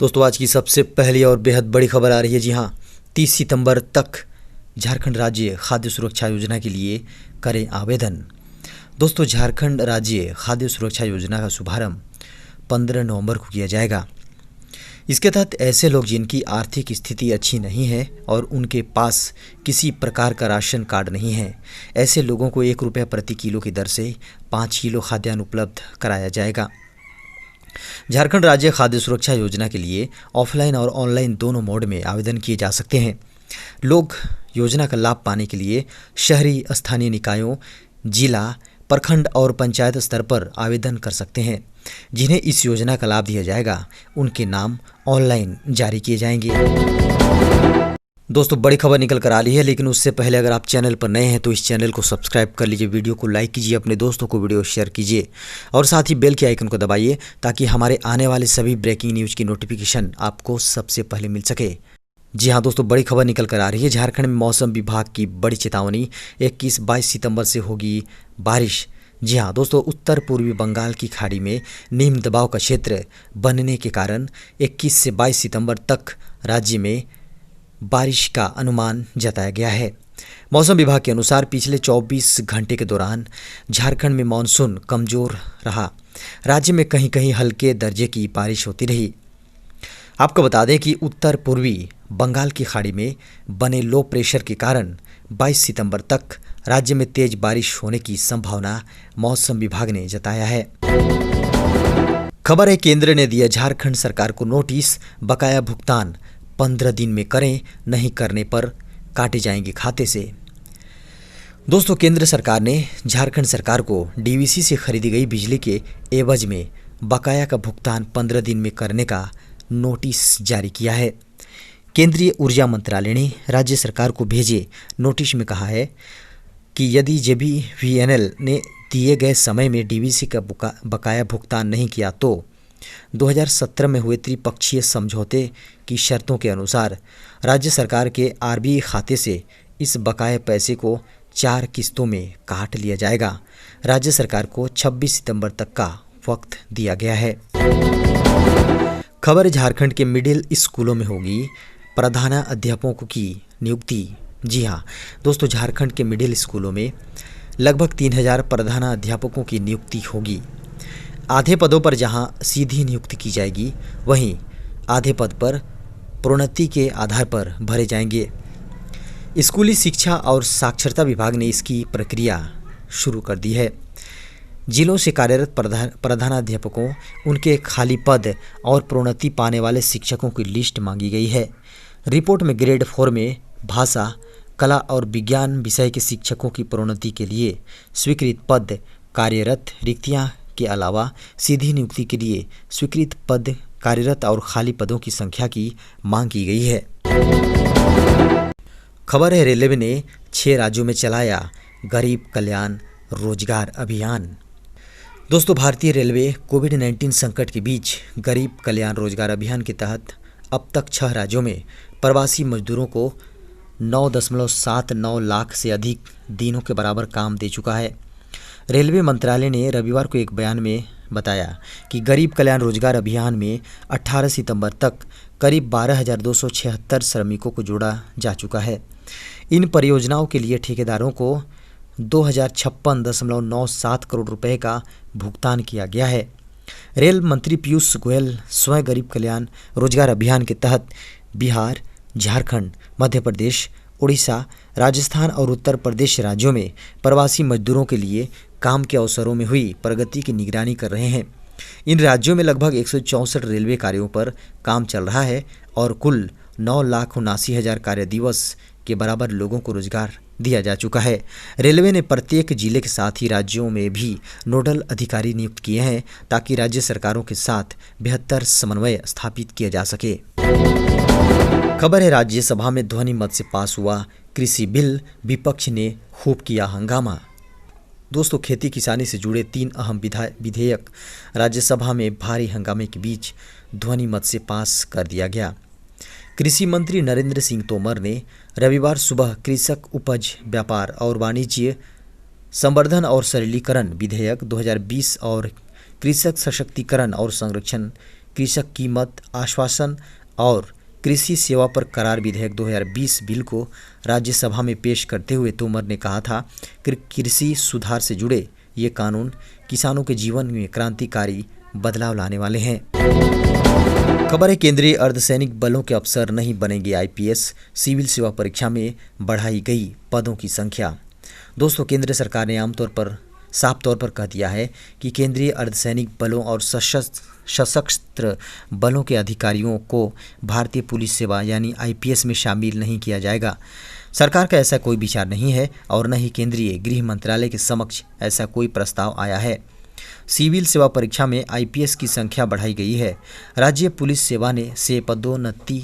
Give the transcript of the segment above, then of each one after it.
दोस्तों आज की सबसे पहली और बेहद बड़ी खबर आ रही है। जी हाँ, 30 सितंबर तक झारखंड राज्य खाद्य सुरक्षा योजना के लिए करें आवेदन। दोस्तों झारखंड राज्य खाद्य सुरक्षा योजना का शुभारंभ 15 नवंबर को किया जाएगा। इसके तहत ऐसे लोग जिनकी आर्थिक स्थिति अच्छी नहीं है और उनके पास किसी प्रकार का राशन कार्ड नहीं है, ऐसे लोगों को 1 रुपया प्रति किलो की दर से 5 किलो खाद्यान्न उपलब्ध कराया जाएगा। झारखंड राज्य खाद्य सुरक्षा योजना के लिए ऑफलाइन और ऑनलाइन दोनों मोड में आवेदन किए जा सकते हैं। लोग योजना का लाभ पाने के लिए शहरी स्थानीय निकायों, जिला, प्रखंड और पंचायत स्तर पर आवेदन कर सकते हैं। जिन्हें इस योजना का लाभ दिया जाएगा उनके नाम ऑनलाइन जारी किए जाएंगे। दोस्तों बड़ी खबर निकल कर आ रही है, लेकिन उससे पहले अगर आप चैनल पर नए हैं तो इस चैनल को सब्सक्राइब कर लीजिए, वीडियो को लाइक कीजिए, अपने दोस्तों को वीडियो शेयर कीजिए और साथ ही बेल के आइकन को दबाइए ताकि हमारे आने वाले सभी ब्रेकिंग न्यूज़ की नोटिफिकेशन आपको सबसे पहले मिल सके। जी हाँ दोस्तों, बड़ी खबर निकल कर आ रही है। झारखंड में मौसम विभाग की बड़ी चेतावनी, 21-22 सितंबर से होगी बारिश। जी हाँ दोस्तों, उत्तर पूर्वी बंगाल की खाड़ी में निम्न दबाव का क्षेत्र बनने के कारण 21 से 22 सितंबर तक राज्य में बारिश का अनुमान जताया गया है। मौसम विभाग के अनुसार पिछले 24 घंटे के दौरान झारखंड में मानसून कमजोर रहा। राज्य में कहीं कहीं हल्के दर्जे की बारिश होती रही। आपको बता दें कि उत्तर पूर्वी बंगाल की खाड़ी में बने लो प्रेशर के कारण 22 सितंबर तक राज्य में तेज बारिश होने की संभावना मौसम विभाग ने जताया है। खबर है, केंद्र ने दिया झारखंड सरकार को नोटिस, बकाया भुगतान 15 दिन में करें, नहीं करने पर काटे जाएंगे खाते से। दोस्तों केंद्र सरकार ने झारखंड सरकार को डीवीसी से खरीदी गई बिजली के एवज में बकाया का भुगतान 15 दिन में करने का नोटिस जारी किया है। केंद्रीय ऊर्जा मंत्रालय ने राज्य सरकार को भेजे नोटिस में कहा है कि यदि JBVNL ने दिए गए समय में डीवीसी का बकाया भुगतान नहीं किया तो 2017 में हुए त्रिपक्षीय समझौते की शर्तों के अनुसार राज्य सरकार के RBI खाते से इस बकाया पैसे को 4 किस्तों में काट लिया जाएगा। राज्य सरकार को 26 सितंबर तक का वक्त दिया गया है। खबर झारखंड के मिडिल स्कूलों में होगी प्रधानाध्यापकों की नियुक्ति। जी हाँ दोस्तों, झारखंड के मिडिल स्कूलों में लगभग 3000 प्रधानाध्यापकों की नियुक्ति होगी। आधे पदों पर जहां सीधी नियुक्ति की जाएगी, वहीं आधे पद पर प्रोन्नति के आधार पर भरे जाएंगे। स्कूली शिक्षा और साक्षरता विभाग ने इसकी प्रक्रिया शुरू कर दी है। जिलों से कार्यरत प्रधानाध्यापकों, उनके खाली पद और प्रोन्नति पाने वाले शिक्षकों की लिस्ट मांगी गई है। रिपोर्ट में ग्रेड 4 में भाषा, कला और विज्ञान विषय के शिक्षकों की प्रोन्नति के लिए स्वीकृत पद, कार्यरत रिक्तियां के अलावा सीधी नियुक्ति के लिए स्वीकृत पद, कार्यरत और खाली पदों की संख्या की मांग की गई है। खबर है, रेलवे ने 6 राज्यों में चलाया गरीब कल्याण रोजगार अभियान। दोस्तों भारतीय रेलवे कोविड-19 संकट के बीच गरीब कल्याण रोजगार अभियान के तहत अब तक 6 राज्यों में प्रवासी मजदूरों को 9.79 लाख से अधिक दिनों के बराबर काम दे चुका है। रेलवे मंत्रालय ने रविवार को एक बयान में बताया कि गरीब कल्याण रोजगार अभियान में 18 सितंबर तक करीब 12,276 श्रमिकों को जोड़ा जा चुका है। इन परियोजनाओं के लिए ठेकेदारों को 2056.97 करोड़ रुपए का भुगतान किया गया है। रेल मंत्री पीयूष गोयल स्वयं गरीब कल्याण रोजगार अभियान के तहत बिहार, झारखंड, मध्य प्रदेश, उड़ीसा, राजस्थान और उत्तर प्रदेश राज्यों में प्रवासी मजदूरों के लिए काम के अवसरों में हुई प्रगति की निगरानी कर रहे हैं। इन राज्यों में लगभग 164 रेलवे कार्यों पर काम चल रहा है और कुल 9,79,000 कार्य दिवस के बराबर लोगों को रोजगार दिया जा चुका है। रेलवे ने प्रत्येक जिले के साथ ही राज्यों में भी नोडल अधिकारी नियुक्त किए हैं ताकि राज्य सरकारों के साथ बेहतर समन्वय स्थापित किया जा सके। खबर है, राज्यसभा में ध्वनि मत से पास हुआ कृषि बिल, विपक्ष ने खूब किया हंगामा। दोस्तों खेती किसानी से जुड़े 3 अहम विधेयक राज्यसभा में भारी हंगामे के बीच ध्वनि मत से पास कर दिया गया। कृषि मंत्री नरेंद्र सिंह तोमर ने रविवार सुबह कृषक उपज व्यापार और वाणिज्य संवर्धन और सरलीकरण विधेयक 2020 और कृषक सशक्तिकरण और संरक्षण कृषक कीमत आश्वासन और कृषि सेवा पर करार विधेयक 2020 बिल को राज्यसभा में पेश करते हुए तोमर ने कहा था कि कृषि सुधार से जुड़े ये कानून किसानों के जीवन में क्रांतिकारी बदलाव लाने वाले हैं। खबर है, केंद्रीय अर्धसैनिक बलों के अफसर नहीं बनेंगे आईपीएस, सिविल सेवा परीक्षा में बढ़ाई गई पदों की संख्या। दोस्तों, केंद्र सरकार ने आमतौर पर साफ तौर पर कह दिया है कि केंद्रीय अर्धसैनिक बलों और सशस्त्र बलों के अधिकारियों को भारतीय पुलिस सेवा यानी आईपीएस में शामिल नहीं किया जाएगा। सरकार का ऐसा कोई विचार नहीं है और न ही केंद्रीय गृह मंत्रालय के समक्ष ऐसा कोई प्रस्ताव आया है। सिविल सेवा परीक्षा में आईपीएस की संख्या बढ़ाई गई है। राज्य पुलिस सेवा से पदोन्नति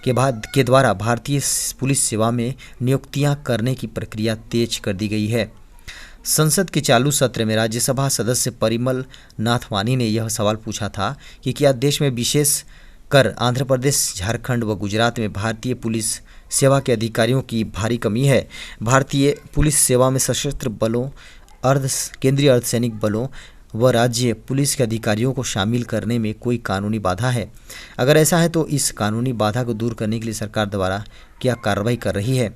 के द्वारा भारतीय पुलिस सेवा में नियुक्तियां करने की प्रक्रिया तेज कर दी गई है। संसद के चालू सत्र में राज्यसभा सदस्य परिमल नाथवानी ने यह सवाल पूछा था कि क्या देश में विशेष कर आंध्र प्रदेश, झारखंड व गुजरात में भारतीय पुलिस सेवा के अधिकारियों की भारी कमी है। भारतीय पुलिस सेवा में सशस्त्र बलों, केंद्रीय अर्धसैनिक बलों व राज्य पुलिस के अधिकारियों को शामिल करने में कोई कानूनी बाधा है? अगर ऐसा है तो इस कानूनी बाधा को दूर करने के लिए सरकार द्वारा क्या कार्रवाई कर रही है?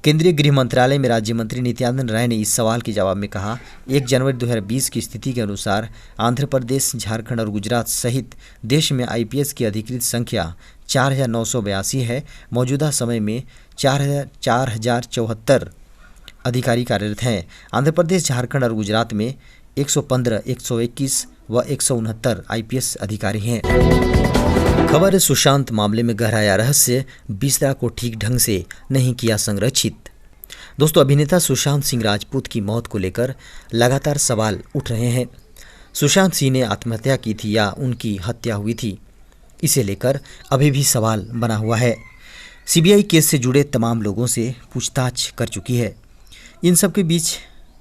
केंद्रीय गृह मंत्रालय में राज्य मंत्री नित्यानंद राय ने इस सवाल के जवाब में कहा, 1 जनवरी 2020 की स्थिति के अनुसार आंध्र प्रदेश, झारखंड और गुजरात सहित देश में आईपीएस की अधिकृत संख्या 4982 है। मौजूदा समय में 4074 अधिकारी कार्यरत हैं। आंध्र प्रदेश, झारखंड और गुजरात में 115, 121 व 169 आईपीएस अधिकारी हैं। खबर है, सुशांत मामले में गहराया रहस्य, बिस्तरा को ठीक ढंग से नहीं किया संरक्षित। दोस्तों, अभिनेता सुशांत सिंह राजपूत की मौत को लेकर लगातार सवाल उठ रहे हैं। सुशांत सिंह ने आत्महत्या की थी या उनकी हत्या हुई थी, इसे लेकर अभी भी सवाल बना हुआ है। सीबीआई केस से जुड़े तमाम लोगों से पूछताछ कर चुकी है। इन सब के बीच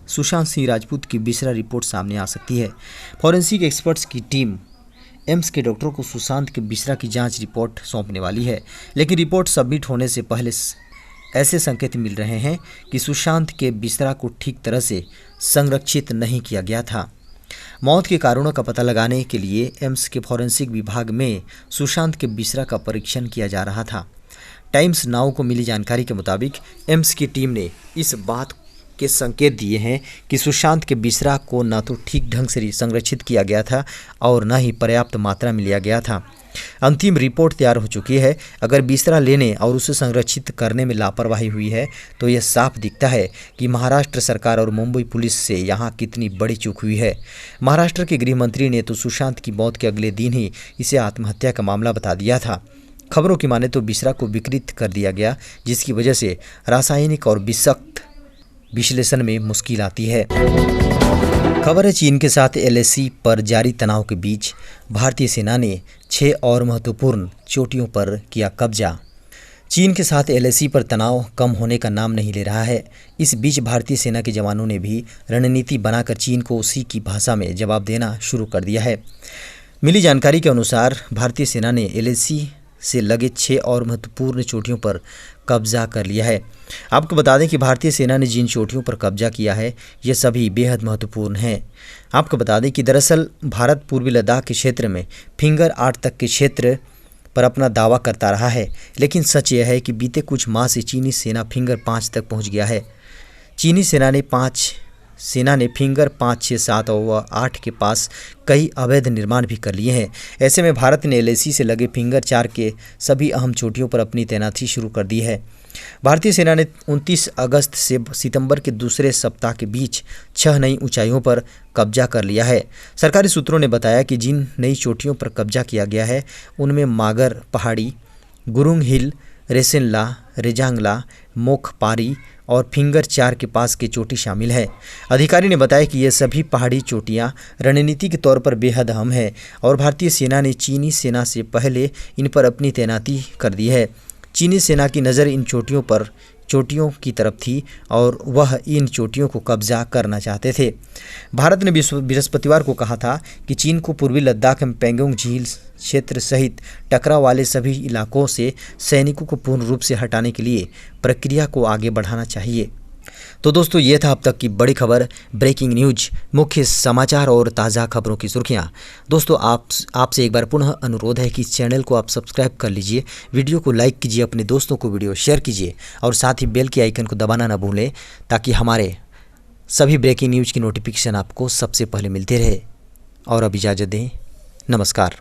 सुशांत सिंह राजपूत की बिस्तरा रिपोर्ट सामने आ सकती है। फॉरेंसिक एक्सपर्ट्स की टीम एम्स के डॉक्टरों को सुशांत के बिस्तरा की जांच रिपोर्ट सौंपने वाली है, लेकिन रिपोर्ट सबमिट होने से पहले ऐसे संकेत मिल रहे हैं कि सुशांत के बिस्तरा को ठीक तरह से संरक्षित नहीं किया गया था। मौत के कारणों का पता लगाने के लिए एम्स के फॉरेंसिक विभाग में सुशांत के बिस्तरा का परीक्षण किया जा रहा था। टाइम्स नाउ को मिली जानकारी के मुताबिक एम्स की टीम ने इस बात के संकेत दिए हैं कि सुशांत के बिस्तरा को न तो ठीक ढंग से संरक्षित किया गया था और न ही पर्याप्त मात्रा में लिया गया था। अंतिम रिपोर्ट तैयार हो चुकी है। अगर बिस्तरा लेने और उसे संरक्षित करने में लापरवाही हुई है तो यह साफ दिखता है कि महाराष्ट्र सरकार और मुंबई पुलिस से यहाँ कितनी बड़ी चूक हुई है। महाराष्ट्र के गृह मंत्री ने तो सुशांत की मौत के अगले दिन ही इसे आत्महत्या का मामला बता दिया था। खबरों की माने तो बिस्तरा को विकृत कर दिया गया, जिसकी वजह से रासायनिक और विषाक्त विश्लेषण में मुश्किल आती है। खबर है, चीन के साथ एलएसी पर जारी तनाव के बीच भारतीय सेना ने 6 और महत्वपूर्ण चोटियों पर किया कब्जा। चीन के साथ एलएसी पर तनाव कम होने का नाम नहीं ले रहा है। इस बीच भारतीय सेना के जवानों ने भी रणनीति बनाकर चीन को उसी की भाषा में जवाब देना शुरू कर दिया है। मिली जानकारी के अनुसार भारतीय सेना ने एलएसी से लगे 6 और महत्वपूर्ण चोटियों पर कब्जा कर लिया है। आपको बता दें कि भारतीय सेना ने जिन चोटियों पर कब्जा किया है ये सभी बेहद महत्वपूर्ण हैं। आपको बता दें कि दरअसल भारत पूर्वी लद्दाख के क्षेत्र में फिंगर 8 तक के क्षेत्र पर अपना दावा करता रहा है, लेकिन सच यह है कि बीते कुछ माह से चीनी सेना फिंगर 5 तक पहुंच गया है। चीनी सेना ने फिंगर 5, 6, 7 और 8 के पास कई अवैध निर्माण भी कर लिए हैं। ऐसे में भारत ने एलएसी से लगे फिंगर 4 के सभी अहम चोटियों पर अपनी तैनाती शुरू कर दी है। भारतीय सेना ने 29 अगस्त से सितंबर के दूसरे सप्ताह के बीच 6 नई ऊंचाइयों पर कब्जा कर लिया है। सरकारी सूत्रों ने बताया कि जिन नई चोटियों पर कब्जा किया गया है उनमें मागर पहाड़ी, गुरुंग हिल, रेसेनला, रेजांगला, मोखपारी और फिंगर 4 के पास की चोटी शामिल है। अधिकारी ने बताया कि ये सभी पहाड़ी चोटियां रणनीतिक तौर पर बेहद अहम है और भारतीय सेना ने चीनी सेना से पहले इन पर अपनी तैनाती कर दी है। चीनी सेना की नज़र इन चोटियों की तरफ थी और वह इन चोटियों को कब्जा करना चाहते थे। भारत ने बृहस्पतिवार को कहा था कि चीन को पूर्वी लद्दाख में पेंगोंग झील क्षेत्र सहित टकराव वाले सभी इलाकों से सैनिकों को पूर्ण रूप से हटाने के लिए प्रक्रिया को आगे बढ़ाना चाहिए। तो दोस्तों ये था अब तक की बड़ी खबर, ब्रेकिंग न्यूज, मुख्य समाचार और ताज़ा खबरों की सुर्खियां। दोस्तों आपसे एक बार पुनः अनुरोध है कि इस चैनल को आप सब्सक्राइब कर लीजिए, वीडियो को लाइक कीजिए, अपने दोस्तों को वीडियो शेयर कीजिए और साथ ही बेल के आइकन को दबाना ना भूलें ताकि हमारे सभी ब्रेकिंग न्यूज की नोटिफिकेशन आपको सबसे पहले मिलते रहे। और अब इजाज़त दें, नमस्कार।